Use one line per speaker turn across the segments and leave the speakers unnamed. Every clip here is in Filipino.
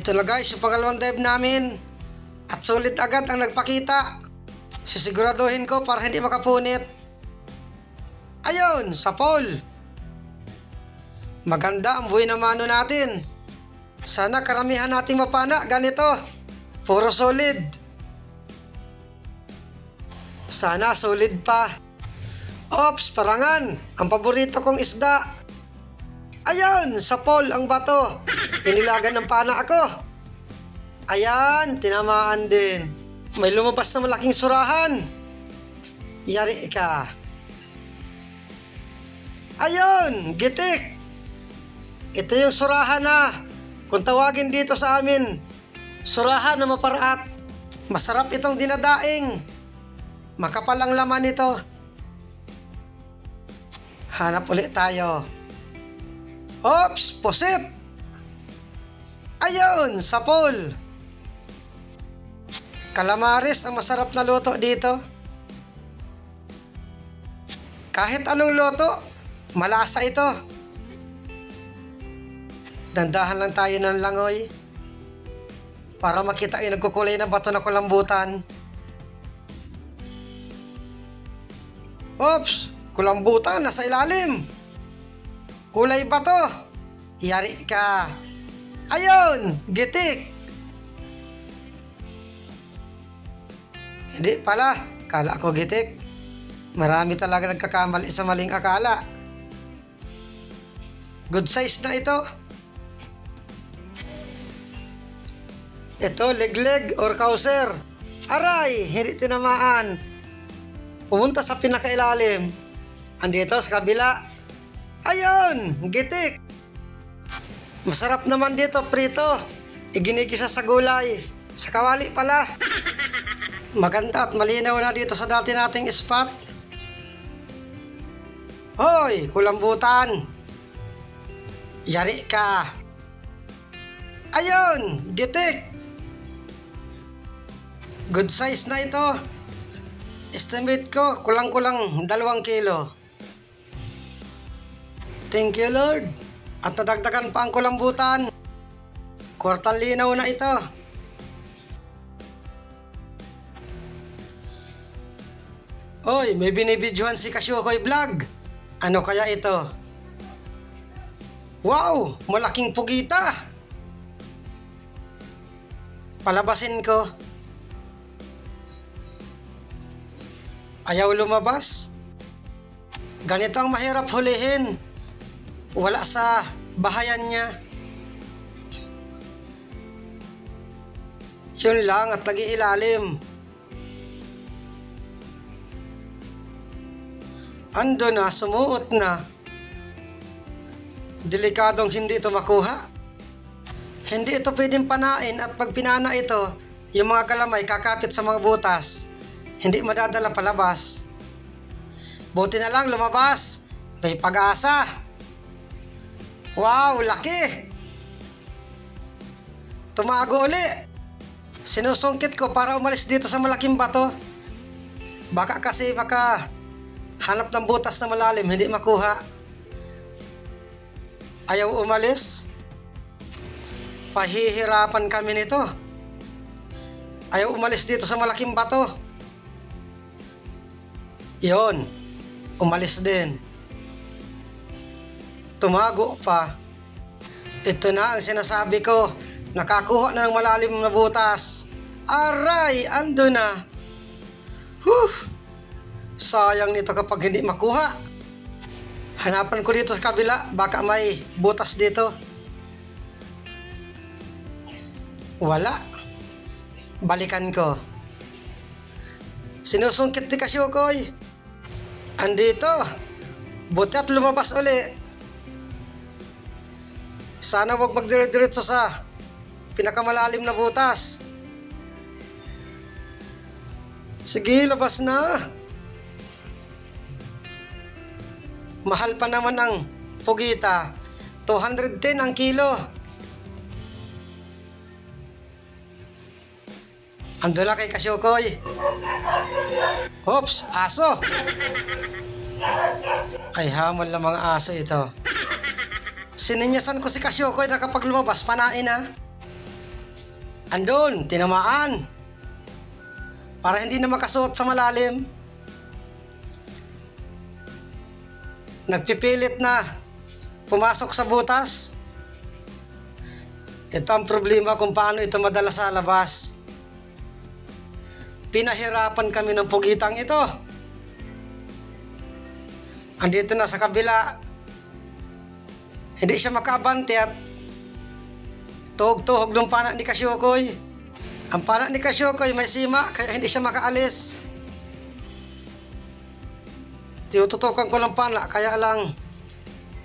Ito na guys, yung pangalawang dive namin. At solid agad ang nagpakita. Sisiguraduhin ko para hindi makapunit. Ayun, sa pole. Maganda ang buhay na mano natin. Sana karamihan nating mapana ganito. Puro solid. Sana solid pa. Ops, parangan. Ang paborito kong isda. Ayan, sa pole ang bato. Inilagan ng pana ako. Ayan, tinamaan din. May lumabas na malaking surahan. Yari ka. Ayun, gitik. Ito yung surahan na. Kung tawagin dito sa amin, surahan na maparaat. Masarap itong dinadaing. Makapal ang laman nito. Hanap ulit tayo. Ops, pusit. Ayun, sa pool. Calamares ang masarap na luto dito. Kahit anong luto, malasa ito. Dandahan lang tayo ng langoy para makita yung nagkukulay na bato na kulambutan. Oops! Kulambutan nasa ilalim. Kulay bato. Yari ka. Ayun! Gitik! Hindi pala. Kala ko gitik. Marami talaga nagkakamali sa maling akala. Good size na ito. Ito, legleg or kauser. Aray! Hindi tinamaan. Pumunta sa pinakailalim. Andito sa kabila. Ayun! Gitik! Masarap naman dito, prito. Iginigisa sa gulay. Sa kawali pala. Maganda at malinaw na dito sa dati nating spot. Hoy! Kulambutan! Yari ka! Ayun! Gitik! Good size na ito. Estimate ko, kulang-kulang 2 kilo. Thank you, Lord. At nadagdagan pa ang kulambutan. Kwartang linaw na ito. Oy, may binibidyohan si Kasyukoy Vlog. Ano kaya ito? Wow! Malaking pugita! Palabasin ko. Ayaw lumabas. Ganito ang mahirap hulihin. Wala sa bahayan niya. Yun lang at nag-iilalim. Ando na, sumuot na. Delikadong hindi ito makuha. Hindi ito pwedeng panain at pag pinana ito, yung mga kalamay kakapit sa mga butas. Hindi madadala palabas. Buti na lang lumabas. May pag-asa. Wow, laki! Tumago uli. Sinusungkit ko para umalis dito sa malaking bato. Baka kasi hanap ng butas na malalim, hindi makuha. Ayaw umalis. Pahihirapan kami nito. Ayaw umalis dito sa malaking bato. Yon, umalis din. Tumago pa. Ito na ang sinasabi ko. Nakakuha na ng malalim na butas. Aray, ando na. Sayang nito kapag hindi makuha. Hanapan ko dito sa kabila. Baka may butas dito. Wala. Balikan ko. Sinusungkit ni Kasyukoy. Andito. Buti at lumabas uli. Sana wag magdire-diretso sa pinakamalalim na butas. Sige, labas na. Mahal pa naman ang pugita. 210 ang kilo. Ando na kay Kasyukoy. Oops, aso. Ay, hamon lang mga aso ito. Sininyasan ko si Kasyukoy na kapag lumabas, panain na. Andun, tinamaan. Para hindi na makasuot sa malalim. Nagpipilit na pumasok sa butas. Ito ang problema kung paano ito madala sa labas. Pinahirapan kami ng pugitang ito. Andito na sa kabila. Hindi siya makabante at tuhog-tuhog ng pana ni Kasyukoy. Ang pana ni Kasyukoy may sima kaya hindi siya makaalis. Tinututukan ko ng pana kaya lang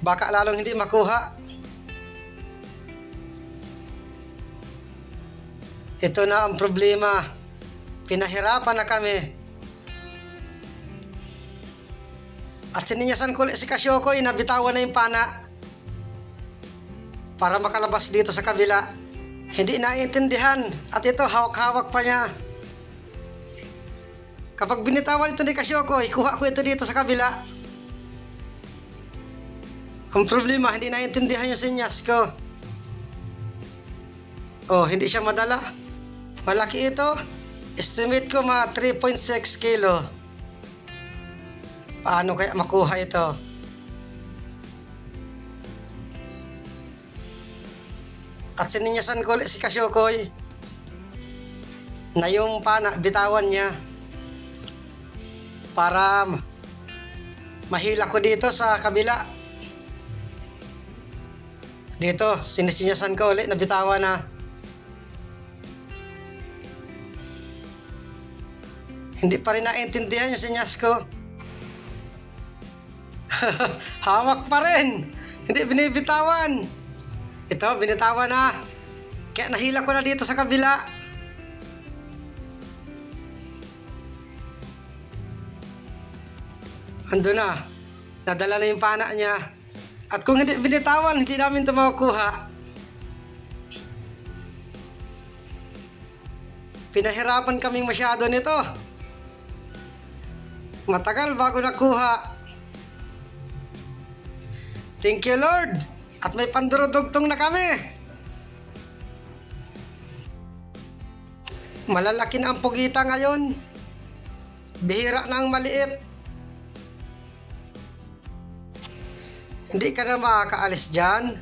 baka lalong hindi makuha. Ito na ang problema. Pinahirapan na kami. At sininyasan ko si Kasyukoy na bitawan na yung pana para makalabas dito sa kabila. Hindi naiintindihan at ito hawak-hawak pa niya. Kapag binitawan ito ni Kasyukoy, kuha ko ito dito sa kabila. Ang problema, hindi naiintindihan yung sinyas ko. Oh, hindi siya madala. Malaki ito. Estimate ko mga 3.6 kilo. Paano kaya makuha ito? At sininyasan ko si Kasyukoy na yung pana, bitawan niya para mahila ko dito sa kabila. Dito, sinisinyasan ko ulit na bitawan na. Hindi pa rin naiintindihan yung sinyas ko. Hawak pa rin. Hindi binibitawan. Ito, binitawan na. Kaya nahila ko na dito sa kabila. Ando na. Nadala na yung pana niya. At kung hindi binitawan, hindi namin ito makukuha. Pinahirapan kaming masyado nito. Matagal bago nakuha. Thank you, Lord. At may pandurudugtong na kami. Malalaki na ang pugita ngayon. Bihira na ang maliit. Hindi ka na makakaalis dyan.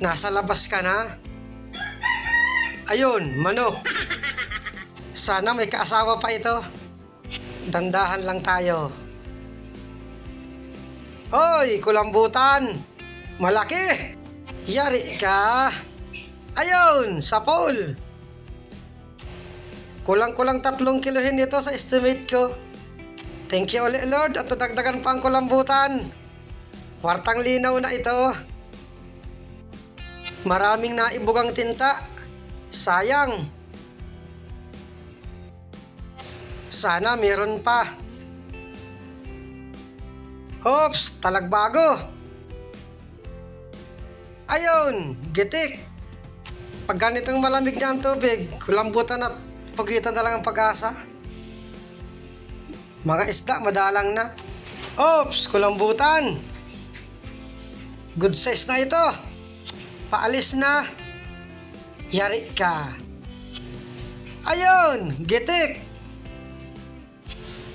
Nasa labas ka na. Ayun, manok. Sana may kaasawa pa ito. Dandahan lang tayo. Hoy, kulambutan! Malaki! Yari ka! Ayun, sapol! Kulang-kulang 3 kilohin ito sa estimate ko. Thank you ulit, Lord, at nadagdagan pa ang kulambutan. 4 linaw na ito. Maraming naibugang tinta. Sayang. Sana meron pa. Oops, talagbago. Ayun, gitik. Pag ganitong malamig na ang tubig, kulambutan at pugitan na lang ang pag-asa. Mga isda, madalang na. Oops, kulambutan. Good size na ito. Paalis na. Yari ka. Ayun, gitik.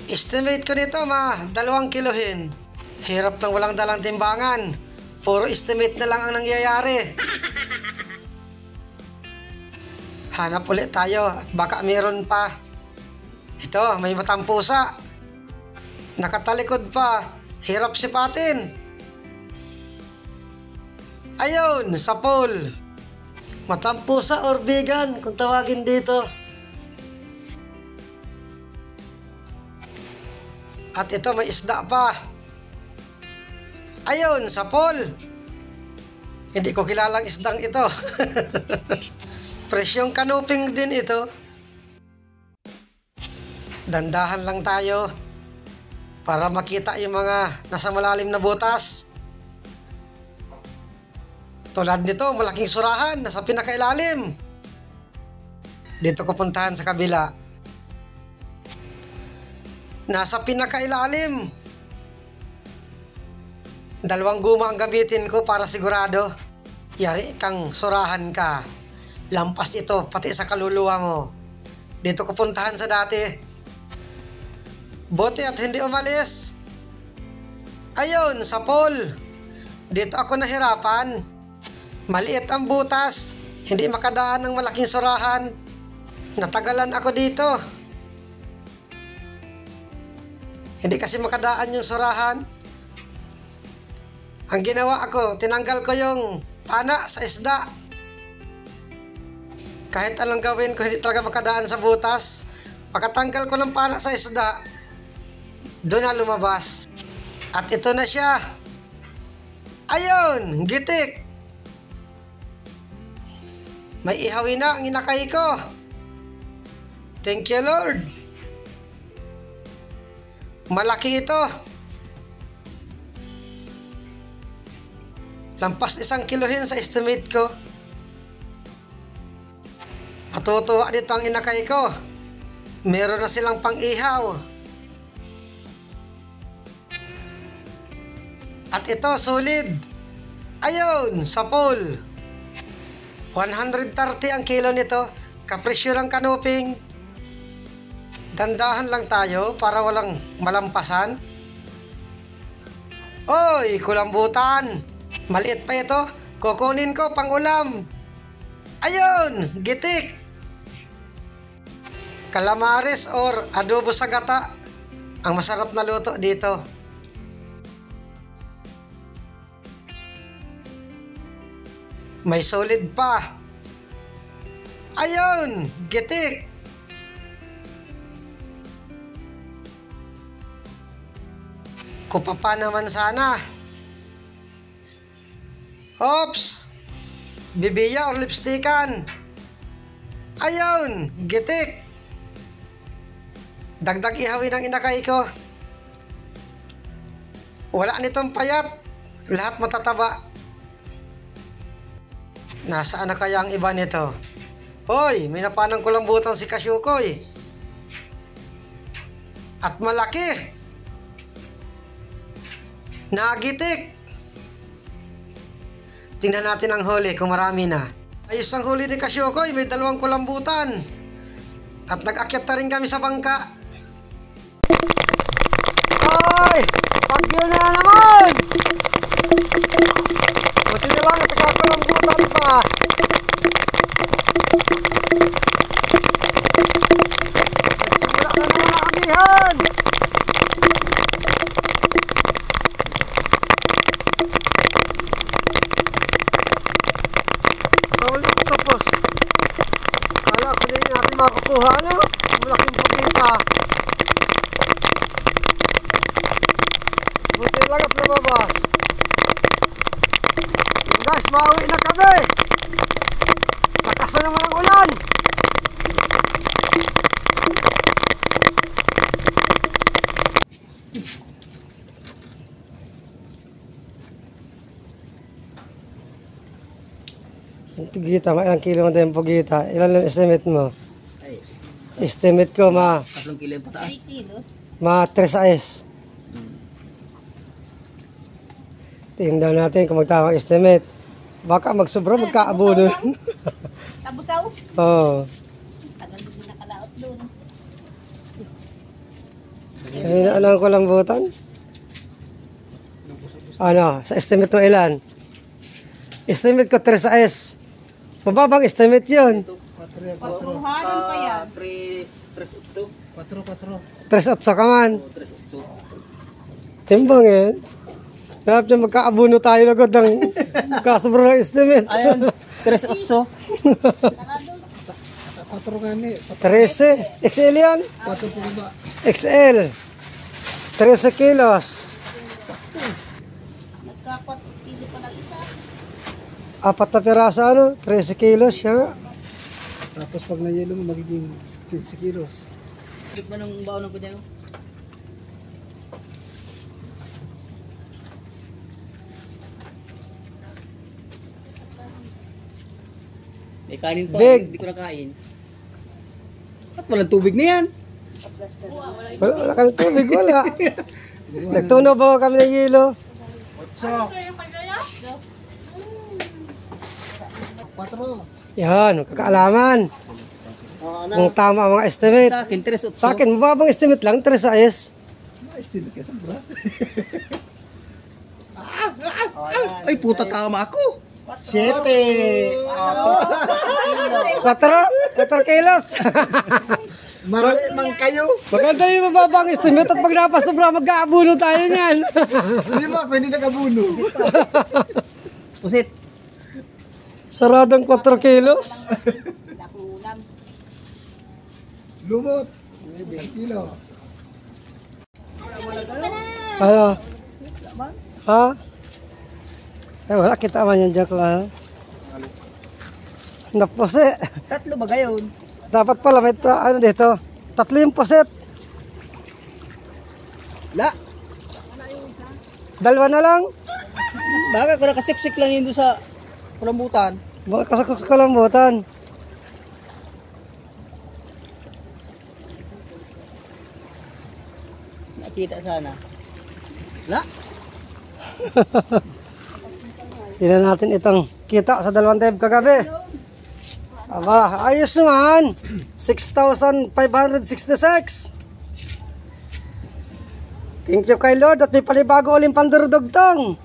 Estimate ko nito 2 kilohin. Hirap ng walang dalang timbangan. Puro estimate na lang ang nangyayari. Hanap ulit tayo at baka meron pa. Ito, may matang pusa. Nakatalikod pa. Hirap sipatin. Ayun, sapol. Matang pusa or vegan kung tawagin dito. At ito, may isda pa. Ayun, sapol. Hindi ko kilalang isdang ito. Presyong kanuping din ito. Dandahan lang tayo para makita yung mga nasa malalim na butas. Tulad nito, malaking surahan nasa pinakailalim. Dito ko puntahan sa kabila. Nasa pinakailalim. 2 guma ang gamitin ko para sigurado. Yari kang surahan ka. Lampas ito pati sa kaluluwa mo. Dito ko puntahan sa dati. Buti at hindi umalis. Ayun, sa pool. Dito ako nahirapan. Maliit ang butas. Hindi makadaan ng malaking surahan. Natagalan ako dito. Hindi kasi makadaan yung surahan. Ang ginawa ako, tinanggal ko yung pana sa isda. Kahit anong gawin ko, hindi talaga makadaan sa butas. Pagkatanggal ko ng pana sa isda, doon na lumabas. At ito na siya. Ayun, gitik. May ihawin na ang inakay ko. Thank you, Lord. Malaki ito. Lampas 1 kilohin sa estimate ko. Matutuwa dito ang inakay ko. Meron na silang pang-ihaw. At ito, solid. Ayun, sa pool. 130 ang kilo nito. Kapresyo ng kanuping. Dandahan lang tayo para walang malampasan. Oy, kulambutan. Maliit pa ito. Kukunin ko pang ulam. Ayun, gitik. Calamares or adobo sa gata. Ang masarap na luto dito. May solid pa. Ayun, gitik. Kupa pa naman sana. Oops! Bibiya or lipstickan. Ayun, gitik. Dagdag ihawin ang inakay ko. Wala nitong payat. Lahat matataba. Nasaan na kaya ang iba nito? Hoy, may napanang kulambutan si Kasyukoy. At malaki. Nagitik. Tingnan natin ang huli kung marami na. Ayos ang huli ni Kasyukoy, may 2 kulambutan. At nag-akyat na rin kami sa bangka. Ay! Pagyo na naman! Buti na lang at nagkakulambutan pa. Nagsimula na naman ang amihan. Makukuha no? Malaking pagkita. Buti lang at lumabas. Guys, mauwi na kami. Lakas na naman ang ulan. Pugita, ilang kilo mo tayong pugita? Ilan ang estimate mo? Estimate ko
3 kilo yung pataas.
3 kilos?
3 size. Tingnan daw natin kung magtamang estimate. Baka magsobra, magkaabuno.
Tabusaw?
Oo.
Tagal din nakalaot doon.
Ano ang kulambutan? Ano, sa estimate mo ilan? Estimate ko 3 size. Mababang estimate yun.
Patruhanan pa yan.
3.8.
3.8 ka man.
3.8.
Timbang yan. Dapat niya magkaabuno tayo agad ng kasobra ng estimate.
Ayan, 3.8.
13. XL yan?
4 po ba?
XL. 13 kilos.
Nagkakwat kilo pa lang isa.
4 na piraso ano? 13 kilos siya.
Tapos pag na-yelo mo, magiging 15 kilos. Ikip man ang baon ko dyan. May kanin pa,
Big.
hindi ko nakain. At walang tubig na yan.
Wala kami tubig, wala. Nagtunaw ba kami ng yelo?
8. 4.
Yan, kakaalaman. Kung tama ang mga estimate.
Sa akin, 3.8.
Sa akin, mababang estimate lang, 3 sa is.
Estimate ka sobra. Ay, puta tama ako. 7.
4 kilos.
Marami man kayo.
Maganda yung mababang estimate at pag napasobra, mag-aabuno tayo niyan.
Hindi mo ako, hindi nakabuno. Pusit.
Saradong 4 kilos.
Nakulam.
Lumot. 1 kilo.
Ano? Ha? Eh, wala, kita man yan dyan kung ano. Napusi.
3 ba gayon?
Dapat pala may ano dito. 3 yung pusit.
La.
2 na lang.
Baka ko nakasiksik lang yun doon sa kulambutan.
Baka kasakot sa kalambutan.
Nakita sana. La.
Tingnan natin itong kita sa 2 tib kagabi. Aba, ayos naman. 6,566. Thank you kay Lord at may panibago uling pandurudugtong.